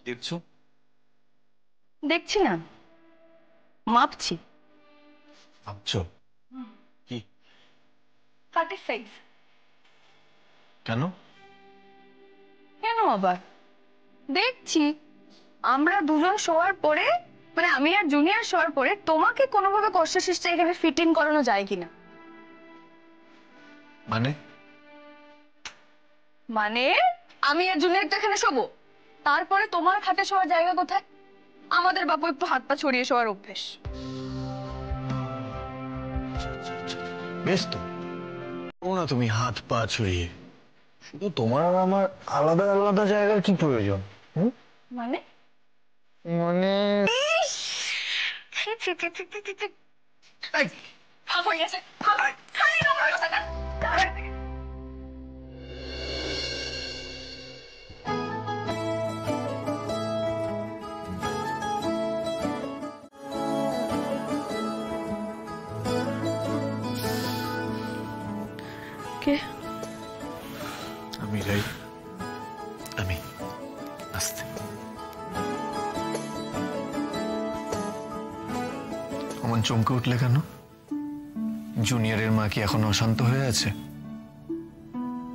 দেখছো? দেখছি না, মাপছি। ভাবছো কি? কাটের সাইজ। কেন? কেন আবার? দেখছি আমরা দুজন শোয়ার পরে, মানে আমি আর জুনিয়র শোয়ার পরে তোমাকে কোনোভাবে কষ্ট সৃষ্টি এখানে ফিটিং করানো যায় কিনা। মানে? মানে আমি আর জুনিয়র তো এখানে শোবো, তারপরে তোমার খাটে শোয়ার জায়গা কোথায়? আমাদের বাপু একটু হাত পা ছড়িয়ে শোয়ার অভ্যেস। বেশ তো, ও না তুমি হাত পা ছড়িয়ে, শুধু তোমার আর আমার আলাদা আলাদা জায়গার কি প্রয়োজন? মানে মানে ভাব হয়ে গেছে, ভাব। খালি নোংরা কথাটা। কে? আমি রাই, আমি আসতে। অমন চমকে উঠলে কেন? জুনিয়রের মা কি এখন অশান্ত হয়ে আছে?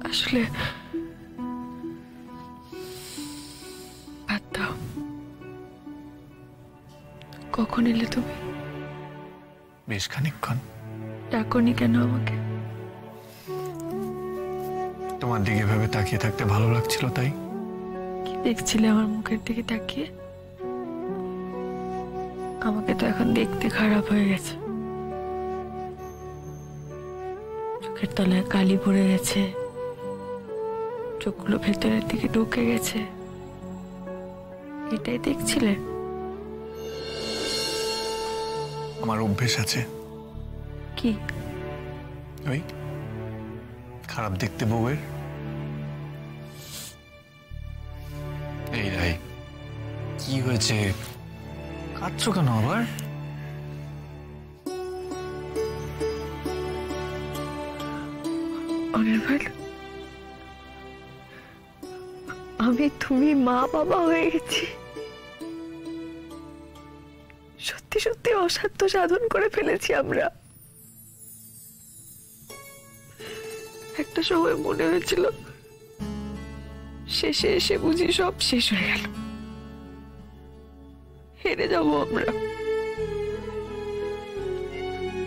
আসলে বাদ দাও। কখন এলে তুমি? বেশ খানিকক্ষণ। ডাকনি কেন আমাকে? তোমার দিকে ভেবে তাকিয়ে থাকতে ভালো লাগছিল তাই। কি দেখছিলে আমার মুখের দিকে তাকিয়ে? আমাকে তো এখন দেখতে খারাপ হয়ে গেছে, চোখের তলায় কালি পড়ে গেছে, চোখগুলো ভেতরের দিকে ঢুকে গেছে, এটাই দেখছিলে? আমার অভ্যেস আছে। কি? ওই খারাপ দেখতে বউয়ের। এই রাই, কি হয়েছে? কাঁদছো কেন আবার? অনির্বাণ, আমি তুমি মা বাবা হয়ে গেছি। সত্যি সত্যি অসাধ্য সাধন করে ফেলেছি আমরা। একটা সময় মনে হয়েছিল শেষে এসে বুঝি সব শেষ হয়ে গেল, হেরে যাবো আমরা,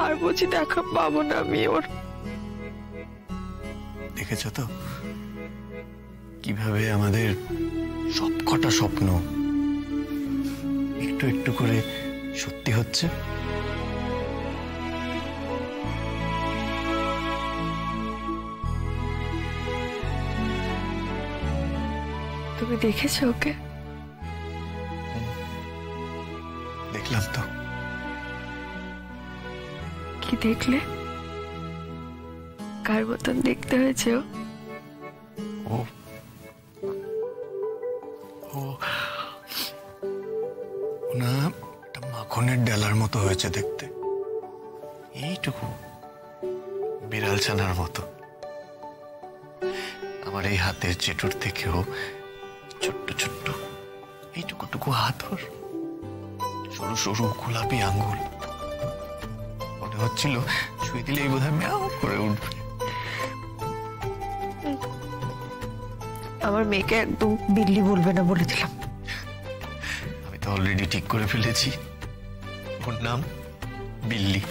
আর বুঝি দেখা পাবো না আমি ওর। দেখেছো তো কিভাবে আমাদের সবকটা স্বপ্ন একটু একটু করে সত্যি হচ্ছে। তুমি দেখেছো ওকে? দেখলাম তো। কি দেখলে? কার মতন দেখতে হয়েছে ও? ও ও না, একটা মাখনের ডালার মতো হয়েছে দেখতে, এইটুকু, বিড়াল ছানার মতো। আমার এই হাতের চেটুর থেকেও ছোট্ট ছোট্ট এইটুকুটুকু হাত, ওর সরু সরু গোলাপি আঙ্গুল। মনে হচ্ছিল ছুঁয়ে দিলেই বোধহয় ম্যাও করে উঠবে। আমার মেয়েকে একদম বিল্লি বলবে না বলে দিলাম। আমি তো অলরেডি ঠিক করে ফেলেছি, ওর নাম বিল্লি।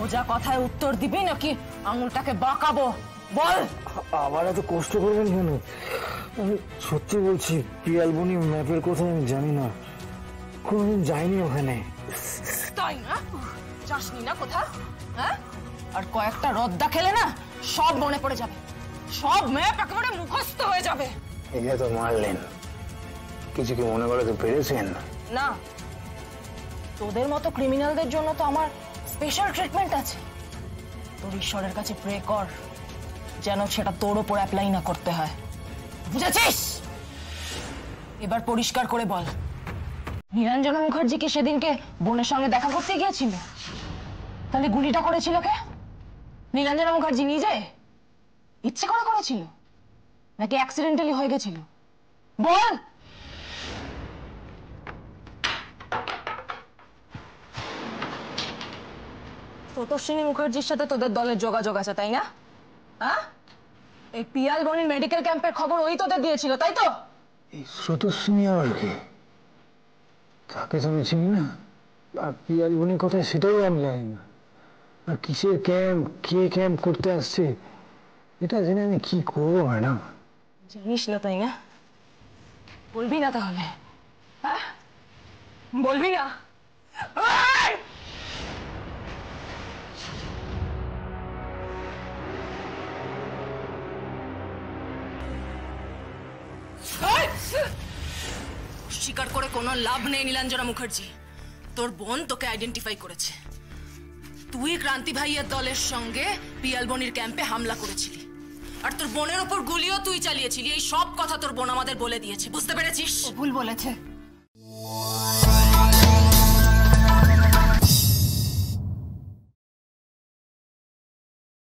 ও যা কথায় উত্তর দিবি নাকি আঙুলটাকে বাঁকাবো? বল। আবার এত কষ্ট করবেন কেন? আমি সত্যি বলছি, পিয়ালবনি ম্যাপের কথা আমি জানি না, কোনোদিন যাইনি ওখানে। তাই না? যাসনি না কোথা? হ্যাঁ? আর কয়েকটা রদ্দা খেলে না সব মনে পড়ে যাবে, সব ম্যাপ একেবারে মুখস্থ হয়ে যাবে। এটা তো মারলেন, কিছু কি মনে করতে পেরেছেন? না, তোদের মতো ক্রিমিনালদের জন্য তো আমার স্পেশাল ট্রিটমেন্ট আছে। তোর ঈশ্বরের কাছে প্রে কর যেন সেটা তোর ওপর অ্যাপ্লাই না করতে হয়, বুঝেছিস? এবার পরিষ্কার করে বল, নীলাঞ্জনা মুখার্জি কি সেদিনকে বোনের সঙ্গে দেখা করতে গিয়েছিল? তাহলে গুলিটা করেছিল কে? নীলাঞ্জনা মুখার্জি নিজে ইচ্ছে করে করেছিল নাকি অ্যাক্সিডেন্টালি হয়ে গেছিল? বল। ততস্বিনী মুখার্জির সাথে তোদের দলের যোগাযোগ আছে তাই না? হ্যাঁ, এই পিয়াল বনির মেডিকেল ক্যাম্পের খবর ওই তোদের দিয়েছিল তাই তো? এই স্রোতস্বিনী আবার কি? তাকে তো আমি চিনি না, আর পিয়ালবনির কথা সেটাও আমি জানি না। আর কিসের ক্যাম্প, কে ক্যাম্প করতে আসছে, এটা জেনে আমি কি করবো ম্যাডাম? জানিস না তাই না? বলবি না তাহলে? হ্যাঁ, বলবি না? স্বীকার করে কোনো লাভ নেই নীলাঞ্জনা মুখার্জি, তোর বোন তোকে আইডেন্টিফাই করেছে। তুই ক্রান্তি ভাইয়ের দলের সঙ্গে পিয়ালবনির ক্যাম্পে হামলা করেছিলি, আর তোর বোনের ওপর গুলিও তুই চালিয়েছিলি। এই সব কথা তোর বোন আমাদের বলে দিয়েছে, বুঝতে পেরেছিস? ভুল বলেছে।